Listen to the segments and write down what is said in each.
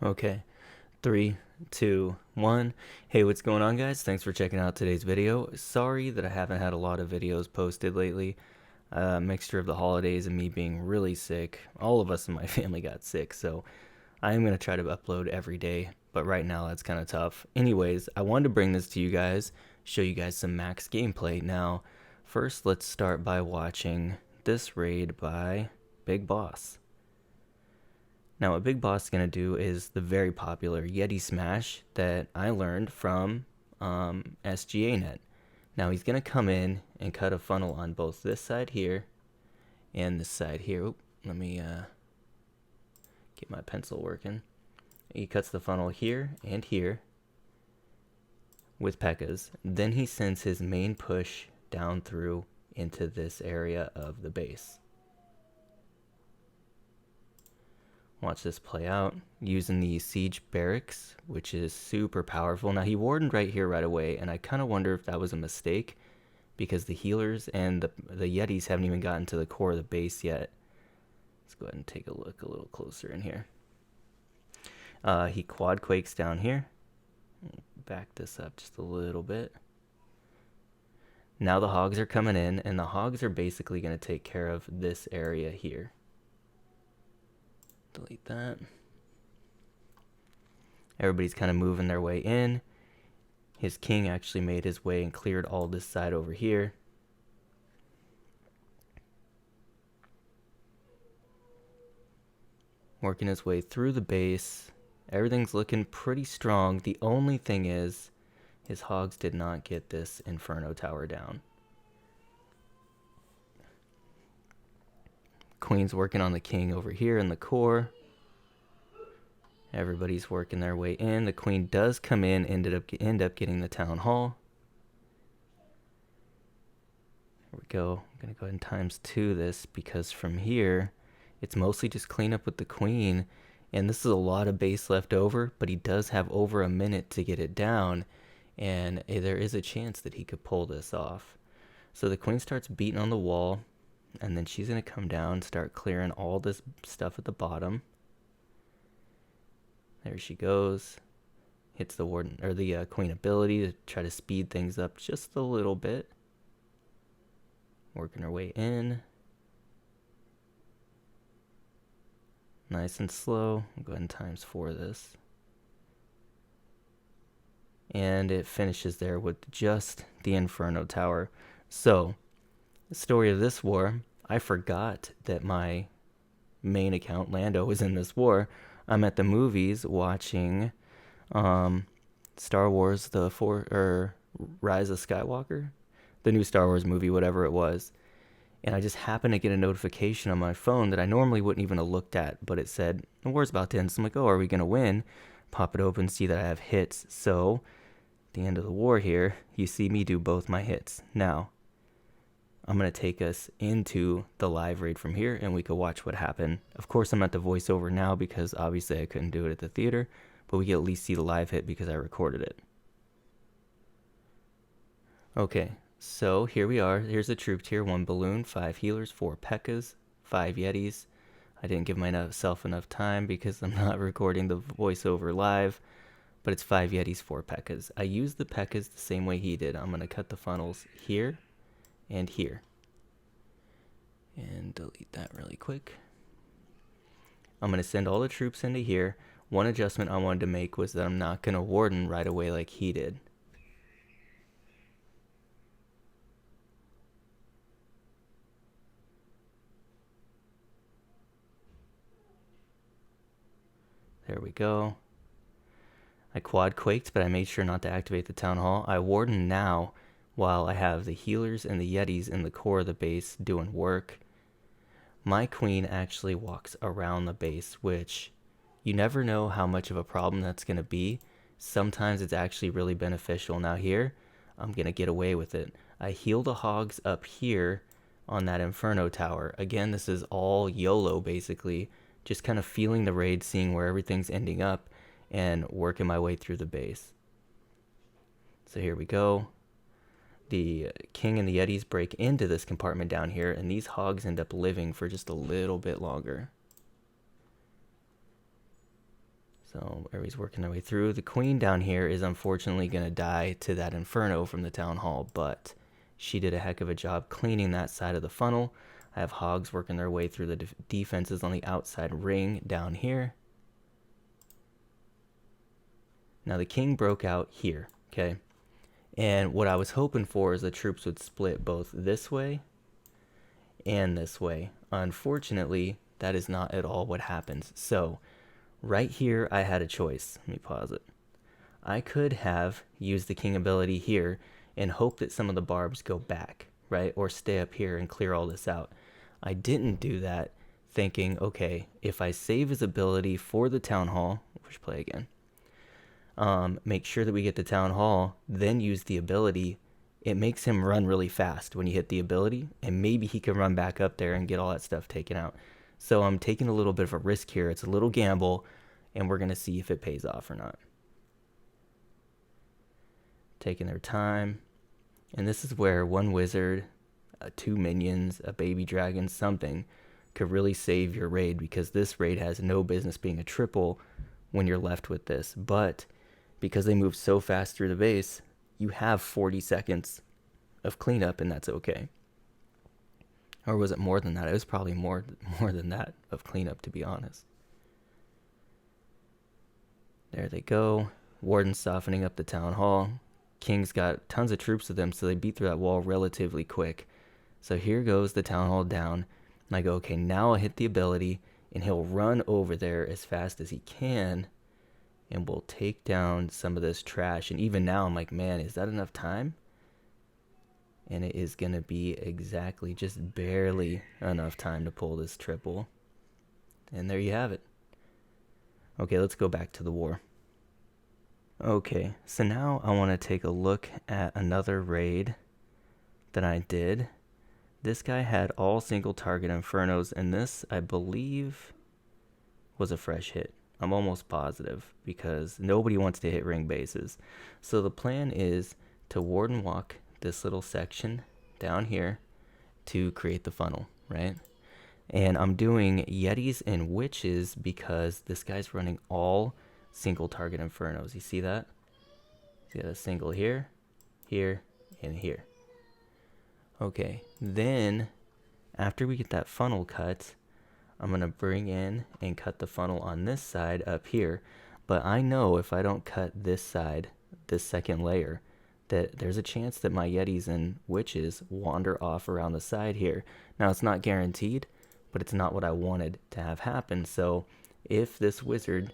Okay, 3, 2, 1. Hey, what's going on, guys? Thanks for checking out today's video. Sorry that I haven't had a lot of videos posted lately. Mixture of the holidays and me being really sick. All of us in my family got sick, so I am going to try to upload every day, but right now that's kind of tough. Anyways, I wanted to bring this to you guys, show you guys some max gameplay. Now, first let's start by watching this raid by Big Boss. Now, what Big Boss is going to do is the very popular Yeti smash that I learned from SGAnet. Now, he's going to come in and cut a funnel on both this side here and this side here. Oop, let me get my pencil working. He cuts the funnel here and here with P.E.K.K.A.s. Then he sends his main push down through into this area of the base. Watch this play out using the siege barracks, which is super powerful. Now, he wardened right here right away, and I kind of wonder if that was a mistake because the healers and the Yetis haven't even gotten to the core of the base yet. Let's go ahead and take a look a little closer in here. He quad quakes down here. Back this up just a little bit. Now the hogs are coming in, and the hogs are basically going to take care of this area here. Delete that. Everybody's kind of moving their way in. His king actually made his way and cleared all this side over here. Working his way through the base. Everything's looking pretty strong. The only thing is his hogs did not get this inferno tower down. Queen's working on the king over here in the core. Everybody's working their way in. The queen does come in, end up getting the town hall. Here we go. I'm going to go ahead and ×2 this because from here, it's mostly just clean up with the queen. And this is a lot of base left over, but he does have over a minute to get it down. And there is a chance that he could pull this off. So the queen starts beating on the wall. And then she's going to come down, start clearing all this stuff at the bottom. There she goes. Hits the warden or the queen ability to try to speed things up just a little bit. Working her way in. Nice and slow. I'll go ahead and ×4 this. And it finishes there with just the Inferno Tower. So, the story of this war, I forgot that my main account, Lando, was in this war. I'm at the movies watching Star Wars, Rise of Skywalker, the new Star Wars movie, whatever it was. And I just happened to get a notification on my phone that I normally wouldn't even have looked at, but it said, the war's about to end. So I'm like, oh, are we going to win? Pop it open, see that I have hits. So, at the end of the war here, you see me do both my hits. Now, I'm going to take us into the live raid from here, and we can watch what happened. Of course, I'm at the voiceover now because obviously I couldn't do it at the theater, but we can at least see the live hit because I recorded it. Okay, so here we are. Here's the troop tier: 1 balloon, 5 healers, 4 P.E.K.K.A.s, 5 Yetis. I didn't give myself enough time because I'm not recording the voiceover live, but it's 5 Yetis, 4 P.E.K.K.A.s. I used the P.E.K.K.A.s the same way he did. I'm going to cut the funnels here and here. And delete that really quick. I'm going to send all the troops into here. One adjustment I wanted to make was that I'm not going to warden right away like he did. There we go. I quad quaked, but I made sure not to activate the town hall. I warden now while I have the healers and the Yetis in the core of the base doing work. My queen actually walks around the base, which you never know how much of a problem that's going to be. Sometimes it's actually really beneficial. Now here, I'm going to get away with it. I heal the hogs up here on that Inferno Tower. Again, this is all YOLO basically. Just kind of feeling the raid, seeing where everything's ending up, and working my way through the base. So here we go. The king and the Yetis break into this compartment down here, and these hogs end up living for just a little bit longer. So everybody's working their way through. The queen down here is unfortunately going to die to that inferno from the town hall, but she did a heck of a job cleaning that side of the funnel. I have hogs working their way through the defenses on the outside ring down here. Now the king broke out here, okay? And what I was hoping for is the troops would split both this way and this way. Unfortunately, that is not at all what happens. So right here, I had a choice. Let me pause it. I could have used the king ability here and hope that some of the barbs go back, right? Or stay up here and clear all this out. I didn't do that, thinking, okay, if I save his ability for the town hall, push play again, make sure that we get the town hall, then use the ability, it makes him run really fast when you hit the ability, and maybe he can run back up there and get all that stuff taken out. So I'm taking a little bit of a risk here. It's a little gamble, and we're going to see if it pays off or not. Taking their time. And this is where one wizard, 2 minions, a baby dragon, something could really save your raid, because this raid has no business being a triple when you're left with this. But because they move so fast through the base, you have 40 seconds of cleanup, and that's okay. Or was it more than that? It was probably more than that of cleanup, to be honest. There they go. Warden's softening up the town hall. King's got tons of troops with them, so they beat through that wall relatively quick. So here goes the town hall down. And I go, okay, now I'll hit the ability, and he'll run over there as fast as he can, and we'll take down some of this trash. And even now, I'm like, man, is that enough time? And it is going to be exactly just barely enough time to pull this triple. And there you have it. Okay, let's go back to the war. Okay, so now I want to take a look at another raid that I did. This guy had all single target infernos, and this, I believe, was a fresh hit. I'm almost positive, because nobody wants to hit ring bases. So the plan is to warden walk this little section down here to create the funnel, right? And I'm doing Yetis and witches because this guy's running all single target infernos. You see that? See that single here, here, and here. Okay, then after we get that funnel cut, I'm going to bring in and cut the funnel on this side up here. But I know if I don't cut this side, this second layer, that there's a chance that my Yetis and witches wander off around the side here. Now, it's not guaranteed, but it's not what I wanted to have happen. So if this wizard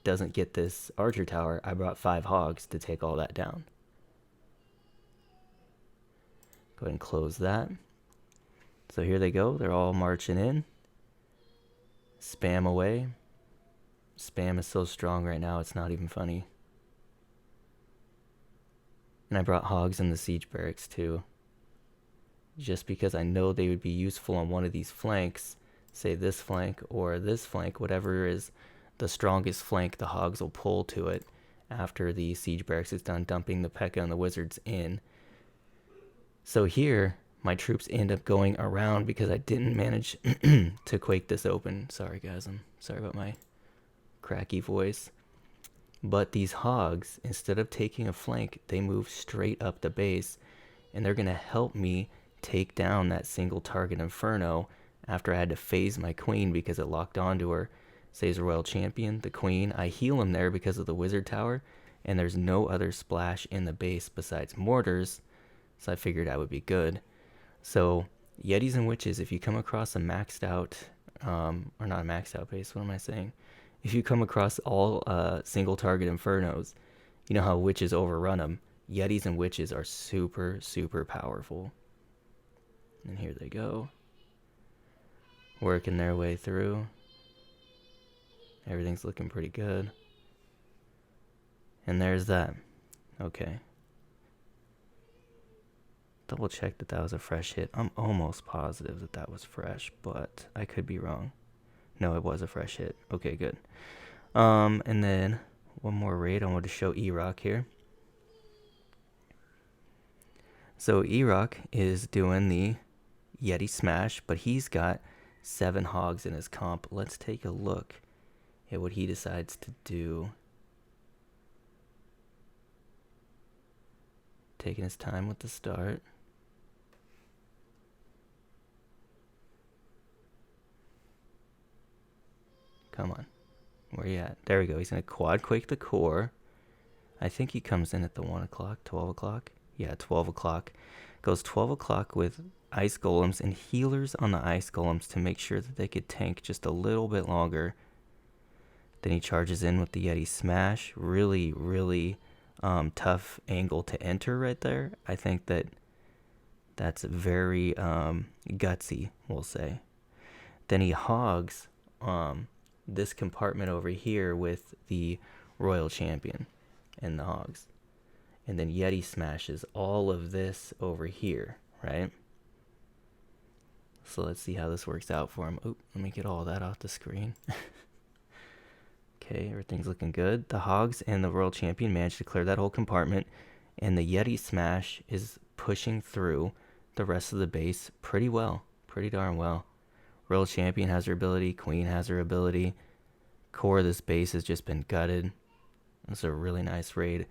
doesn't get this archer tower, I brought 5 hogs to take all that down. Go ahead and close that. So here they go. They're all marching in. Spam away. Spam is so strong right now, it's not even funny. And I brought hogs in the siege barracks too, just because I know they would be useful on one of these flanks, say this flank or this flank, whatever is the strongest flank, the hogs will pull to it after the siege barracks is done dumping the P.E.K.K.A. and the wizards in. So here, my troops end up going around because I didn't manage to quake this open. Sorry guys, I'm sorry about my cracky voice. But these hogs, instead of taking a flank, they move straight up the base, and they're going to help me take down that single target inferno after I had to phase my queen because it locked onto her. Saves Royal Champion, the queen. I heal him there because of the wizard tower, and there's no other splash in the base besides mortars, so I figured I would be good. So Yetis and witches, if you come across a maxed out, or not a maxed out base, what am I saying? If you come across all single target infernos, you know how witches overrun them. Yetis and witches are super, super powerful. And here they go. Working their way through. Everything's looking pretty good. And there's that. Okay. Double check that that was a fresh hit. I'm almost positive that that was fresh, but I could be wrong. No, it was a fresh hit. Okay, good. And then one more raid. I wanted to show E-Rock here. So E-Rock is doing the Yeti smash, but he's got 7 hogs in his comp. Let's take a look Yeah, what he decides to do. Taking his time with the start. Come on. Where you at? There we go. He's going to quad quake the core. I think he comes in at the 1 o'clock, 12 o'clock. Yeah, 12 o'clock. Goes 12 o'clock with ice golems and healers on the ice golems to make sure that they could tank just a little bit longer. Then he charges in with the Yeti smash. Really, really tough angle to enter right there. I think that's very gutsy, we'll say. Then he hogs this compartment over here with the Royal Champion and the hogs. And then Yeti smashes all of this over here, right? So let's see how this works out for him. Oop, let me get all that off the screen. Okay, everything's looking good. The hogs and the Royal Champion managed to clear that whole compartment, and the Yeti smash is pushing through the rest of the base pretty well, pretty darn well. Royal Champion has her ability, Queen has her ability. Core of this base has just been gutted. It's a really nice raid.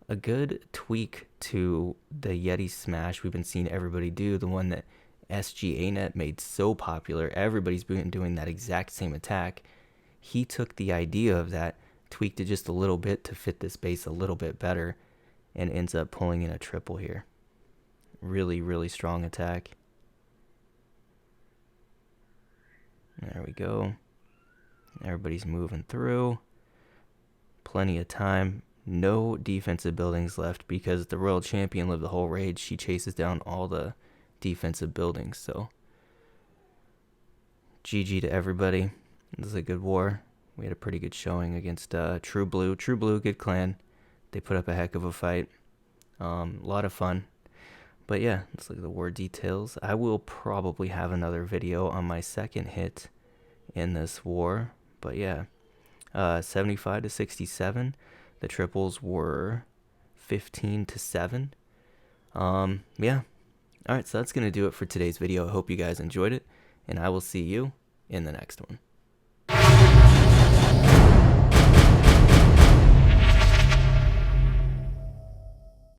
A good tweak to the Yeti smash we've been seeing everybody do, the one that SGAnet made so popular, everybody's been doing that exact same attack. He took the idea of that, tweaked it just a little bit to fit this base a little bit better, and ends up pulling in a triple here. Really, really strong attack. There we go. Everybody's moving through. Plenty of time. No defensive buildings left because the Royal Champion lived the whole raid. She chases down all the defensive buildings. So GG to everybody. This is a good war. We had a pretty good showing against True Blue. True Blue, good clan. They put up a heck of a fight. A lot of fun. But yeah, let's look at the war details. I will probably have another video on my second hit in this war. But yeah, 75 to 67. The triples were 15 to 7. Yeah. Alright, so that's going to do it for today's video. I hope you guys enjoyed it, and I will see you in the next one.